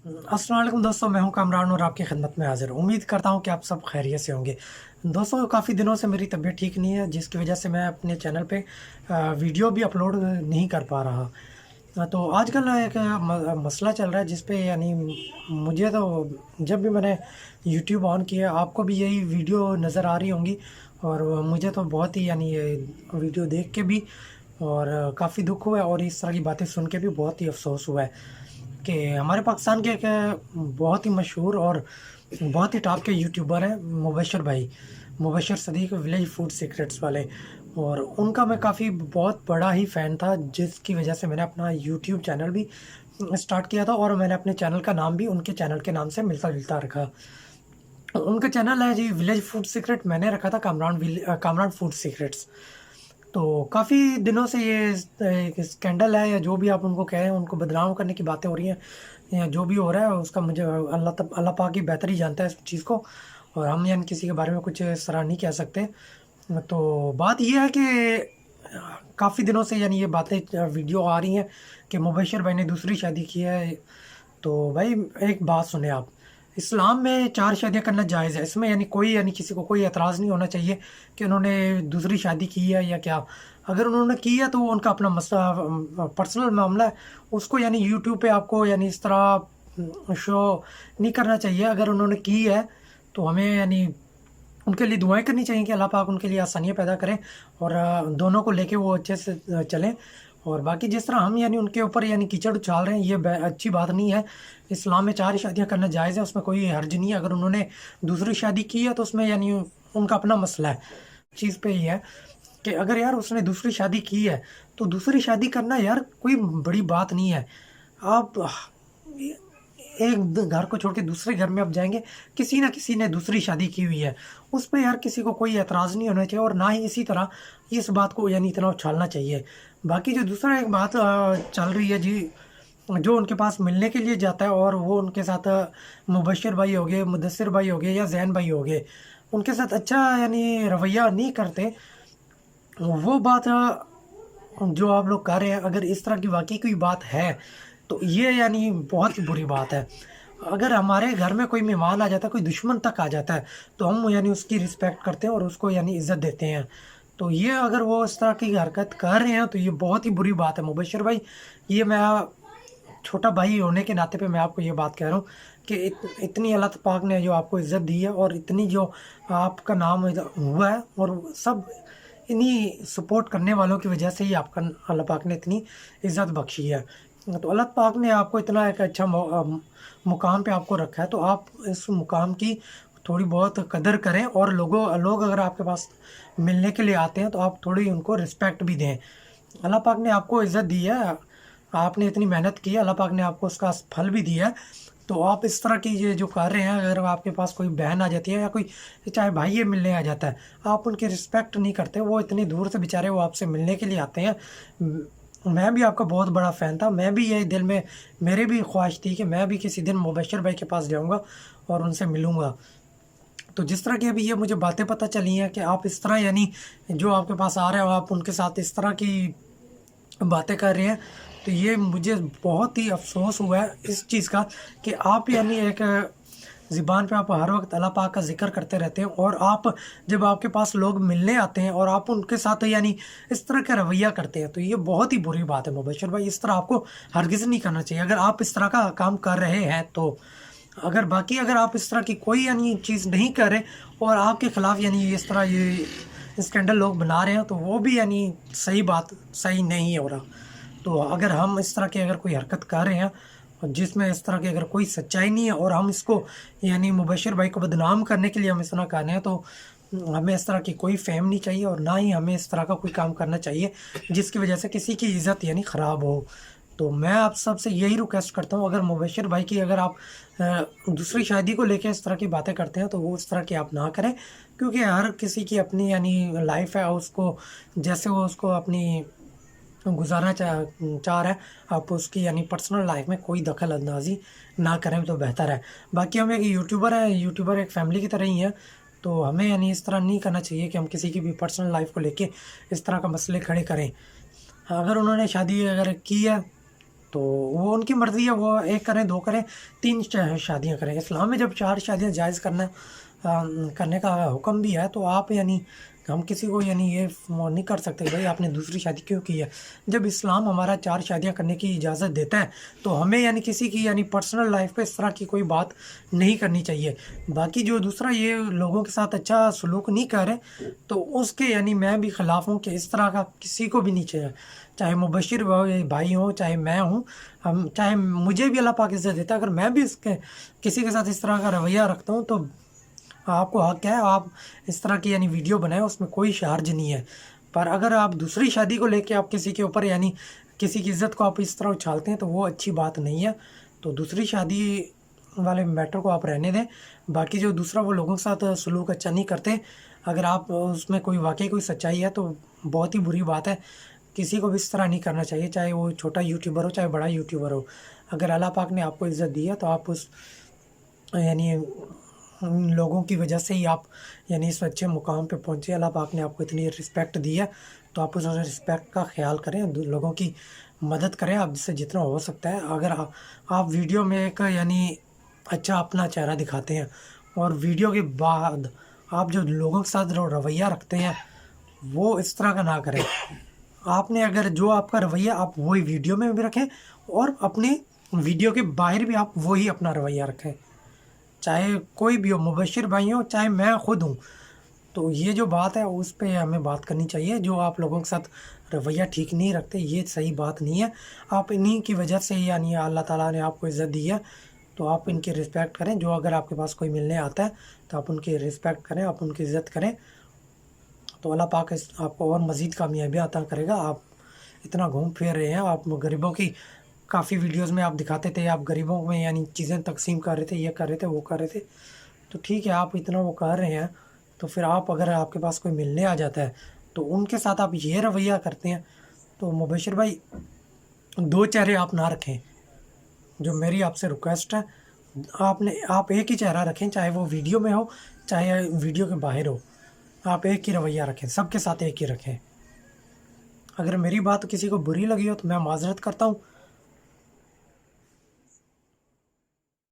अस्सलाम वालेकुम दोस्तों, मैं हूं कामरान और आपकी खिदमत में हाजिर हूं। उम्मीद करता हूं कि आप सब खैरियत से होंगे। दोस्तों, काफ़ी दिनों से मेरी तबीयत ठीक नहीं है, जिसकी वजह से मैं अपने चैनल पे वीडियो भी अपलोड नहीं कर पा रहा। तो आजकल एक मसला चल रहा है जिस पे यानी मुझे तो जब भी मैंने यूट्यूब ऑन किया, आपको भी यही वीडियो नज़र आ रही होंगी। और मुझे तो बहुत ही यानी ये वीडियो देख के भी और काफ़ी दुख हुआ है, और इस तरह की बातें सुन के भी बहुत ही अफसोस हुआ है कि हमारे पाकिस्तान के एक बहुत ही मशहूर और बहुत ही टॉप के यूट्यूबर हैं मुबशर भाई, Mubashar Sadiq, village food secrets वाले। और उनका मैं काफ़ी बहुत बड़ा ही फ़ैन था, जिसकी वजह से मैंने अपना यूट्यूब चैनल भी स्टार्ट किया था, और मैंने अपने चैनल का नाम भी उनके चैनल के नाम से मिलता जुलता रखा। उनका चैनल है जी विलेज फूड सीक्रेट, मैंने रखा था कामरान फूड सीक्रेट्स। तो काफ़ी दिनों से ये एक स्कैंडल है, या जो भी आप उनको कहें, उनको बदनाम करने की बातें हो रही हैं, या जो भी हो रहा है उसका मुझे अल्लाह पाक ही बेहतर ही जानता है इस चीज़ को, और हम यानी किसी के बारे में कुछ इस तरह नहीं कह सकते। तो बात ये है कि काफ़ी दिनों से यानी ये बातें वीडियो आ रही हैं कि मुबशर भाई ने दूसरी शादी की है। तो भाई, एक बात सुने आप, इस्लाम में 4 शादियाँ करना जायज़ है। इसमें यानी कोई यानी किसी को कोई एतराज़ नहीं होना चाहिए कि उन्होंने दूसरी शादी की है या क्या। अगर उन्होंने की है तो वो उनका अपना मसला, पर्सनल मामला है। उसको यानी यूट्यूब पे आपको यानी इस तरह शो नहीं करना चाहिए। अगर उन्होंने की है तो हमें यानी उनके लिए दुआएँ करनी चाहिए कि अल्लाह पाक उनके लिए आसानियाँ पैदा करें, और दोनों को लेके वो अच्छे से चलें। और बाकी जिस तरह हम यानी उनके ऊपर यानी कीचड़ उछाल रहे हैं, ये अच्छी बात नहीं है। इस्लाम में 4 शादियाँ करना जायज़ है, उसमें कोई हर्ज नहीं है। अगर उन्होंने दूसरी शादी की है तो उसमें यानी उनका अपना मसला है। चीज़ पे ये है कि अगर यार उसने दूसरी शादी की है, तो दूसरी शादी करना यार कोई बड़ी बात नहीं है। आप एक घर को छोड़ के दूसरे घर में आप जाएँगे, किसी न किसी ने दूसरी शादी की हुई है, उस पे यार किसी को कोई एतराज़ नहीं होना चाहिए, और ना ही इसी तरह इस बात को यानी इतना उछालना चाहिए। बाकी जो दूसरा एक बात चल रही है जी, जो उनके पास मिलने के लिए जाता है और वो उनके साथ मुबश्शिर भाई हो गए, मुदस्सिर भाई हो गए या ज़ैन भाई हो गए, उनके साथ अच्छा यानी रवैया नहीं करते, वो बात जो आप लोग कर रहे हैं, अगर इस तरह की वाक़ई कोई बात है, तो ये यानी बहुत ही बुरी बात है। अगर हमारे घर में कोई मेहमान आ जाता है, कोई दुश्मन तक आ जाता है, तो हम यानी उसकी रिस्पेक्ट करते हैं और उसको यानी इज़्ज़त देते हैं। तो ये अगर वो इस तरह की हरकत कर रहे हैं, तो ये बहुत ही बुरी बात है मुबश्शिर भाई। ये मैं छोटा भाई होने के नाते पे मैं आपको ये बात कह रहा हूँ कि इतनी अल्लाह पाक ने जो आपको इज़्ज़त दी है, और इतनी जो आपका नाम हुआ है, और सब इन्हीं सपोर्ट करने वालों की वजह से ही आपका अल्लाह पाक ने इतनी इज़्ज़त बख्शी है। तो अल्लाह पाक ने आपको इतना एक अच्छा मुकाम पे आपको रखा है, तो आप इस मुकाम की थोड़ी बहुत कदर करें, और लोग अगर आपके पास मिलने के लिए आते हैं तो आप थोड़ी उनको रिस्पेक्ट भी दें। अल्लाह पाक ने आपको इज़्ज़त दी है, आपने इतनी मेहनत की है, अल्लाह पाक ने आपको उसका फल भी दिया है। तो आप इस तरह की ये जो कर रहे हैं, अगर आपके पास कोई बहन आ जाती है या कोई चाहे भाई ये मिलने आ जाता है, आप उनकी रिस्पेक्ट नहीं करते। वो इतनी दूर से बेचारे वो आपसे मिलने के लिए आते हैं। मैं भी आपका बहुत बड़ा फ़ैन था, मैं भी यही दिल में मेरी भी ख्वाहिश थी कि मैं भी किसी दिन मुबश्शिर भाई के पास जाऊँगा और उनसे मिलूँगा। तो जिस तरह की अभी ये मुझे बातें पता चली हैं कि आप इस तरह यानी जो आपके पास आ रहे हो, आप उनके साथ इस तरह की बातें कर रहे हैं, तो ये मुझे बहुत ही अफ़सोस हुआ है इस चीज़ का कि आप यानी एक ज़ुबान पे आप हर वक़्त अल्लाह पाक का ज़िक्र करते रहते हैं, और आप जब आपके पास लोग मिलने आते हैं और आप उनके साथ यानी इस तरह का रवैया करते हैं, तो ये बहुत ही बुरी बात है मुबश्शिर भाई। इस तरह आपको हरगिज़ नहीं करना चाहिए, अगर आप इस तरह का काम कर रहे हैं तो। अगर आप इस तरह की कोई यानी चीज़ नहीं कर रहे, और आपके ख़िलाफ़ यानी इस तरह ये स्कैंडल लोग बना रहे हैं, तो वो भी यानी सही नहीं हो रहा। तो अगर हम इस तरह की अगर कोई हरकत कर रहे हैं, और जिसमें इस तरह की अगर कोई सच्चाई नहीं है, और हम इसको यानी मुबश्शिर भाई को बदनाम करने के लिए हम इस तरह कर रहे हैं, तो हमें इस तरह की कोई फ़ेम नहीं चाहिए, और ना ही हमें इस तरह का कोई काम करना चाहिए जिसकी वजह से किसी की इज़्ज़त यानी ख़राब हो। तो मैं आप सबसे यही रिक्वेस्ट करता हूँ, अगर मुबश्शिर भाई की अगर आप दूसरी शादी को लेके इस तरह की बातें करते हैं, तो वो इस तरह की आप ना करें, क्योंकि हर किसी की अपनी यानी लाइफ़ है, उसको जैसे वो उसको अपनी गुज़ारना चाह रहा है, आप उसकी यानी पर्सनल लाइफ़ में कोई दखल अंदाज़ी ना करें तो बेहतर है। बाकी हम एक यूट्यूबर हैं, यूट्यूबर एक फ़ैमिली की तरह ही है, तो हमें यानी इस तरह नहीं करना चाहिए कि हम किसी की भी पर्सनल लाइफ़ को लेके इस तरह का मसले खड़े करें। अगर उन्होंने शादी अगर की है, तो वो उनकी मर्ज़ी है, वो एक करें, दो करें, तीन शादियाँ करें। इस्लाम में जब 4 शादियाँ जायज़ करने का हुक्म भी है, तो आप यानी हम किसी को यानी ये वो नहीं कर सकते भाई आपने दूसरी शादी क्यों की है। जब इस्लाम हमारा 4 शादियाँ करने की इजाज़त देता है, तो हमें यानी किसी की यानी पर्सनल लाइफ पे इस तरह की कोई बात नहीं करनी चाहिए। बाकी जो दूसरा ये लोगों के साथ अच्छा सलूक नहीं कर रहे, तो उसके यानी मैं भी ख़िलाफ़ हूँ कि इस तरह का किसी को भी नहीं चाहिए। चाहे मुबशिर भाई हों, चाहे मैं हूँ, हम चाहे मुझे भी अल्लाह पाक इज़्ज़त देता है, अगर मैं भी इसके किसी के साथ इस तरह का रवैया रखता हूँ, तो आपको हक है, आप इस तरह की यानी वीडियो बनाएं, उसमें कोई हर्ज नहीं है। पर अगर आप दूसरी शादी को लेके आप किसी के ऊपर यानी किसी की इज़्ज़त को आप इस तरह उछालते हैं, तो वो अच्छी बात नहीं है। तो दूसरी शादी वाले मैटर को आप रहने दें। बाकी जो दूसरा वो लोगों के साथ सलूक अच्छा नहीं करते, अगर आप उसमें कोई वाकई कोई सच्चाई है, तो बहुत ही बुरी बात है। किसी को भी इस तरह नहीं करना चाहिए, चाहे वो छोटा यूट्यूबर हो, चाहे बड़ा यूट्यूबर हो। अगर अल्लाह पाक ने आपको इज़्ज़त दी है, तो आप उस यानी उन लोगों की वजह से ही आप यानी इस अच्छे मुकाम पे पहुँचे। अल्लाह पाक ने आपको इतनी रिस्पेक्ट दी है, तो आप उस रिस्पेक्ट का ख्याल करें, लोगों की मदद करें आपसे जितना हो सकता है। अगर आप वीडियो में एक यानी अच्छा अपना चेहरा दिखाते हैं, और वीडियो के बाद आप जो लोगों के साथ जो रवैया रखते हैं, वो इस तरह का ना करें। आपने अगर जो आपका रवैया आप वही वीडियो में भी रखें, और अपने वीडियो के बाहर भी आप वही अपना रवैया रखें, चाहे कोई भी हो, मुबशिर भाई हो, चाहे मैं खुद हूँ। तो ये जो बात है उस पे हमें बात करनी चाहिए। जो आप लोगों के साथ रवैया ठीक नहीं रखते, ये सही बात नहीं है। आप इन्हीं की वजह से यानी अल्लाह ताला ने आपको इज़्ज़त दी है, तो आप इनकी रिस्पेक्ट करें। जो अगर आपके पास कोई मिलने आता है, तो आप उनकी रिस्पेक्ट करें, आप उनकी इज़्ज़त करें, तो अल्लाह पाक आपको और मज़ीद कामयाबी अता करेगा। आप इतना घूम फिर रहे हैं, आप गरीबों की काफ़ी वीडियोस में आप दिखाते थे, आप गरीबों में यानी चीज़ें तकसीम कर रहे थे, ये कर रहे थे, वो कर रहे थे। तो ठीक है, आप इतना वो कर रहे हैं, तो फिर आप अगर आपके पास कोई मिलने आ जाता है, तो उनके साथ आप ये रवैया करते हैं, तो मुबशिर भाई 2 चेहरे आप ना रखें। जो मेरी आपसे रिक्वेस्ट है, आप एक ही चेहरा रखें, चाहे वो वीडियो में हो, चाहे वीडियो के बाहर हो। आप एक ही रवैया रखें, सबके साथ एक ही रखें। अगर मेरी बात किसी को बुरी लगी हो, तो मैं माज़रत करता हूँ।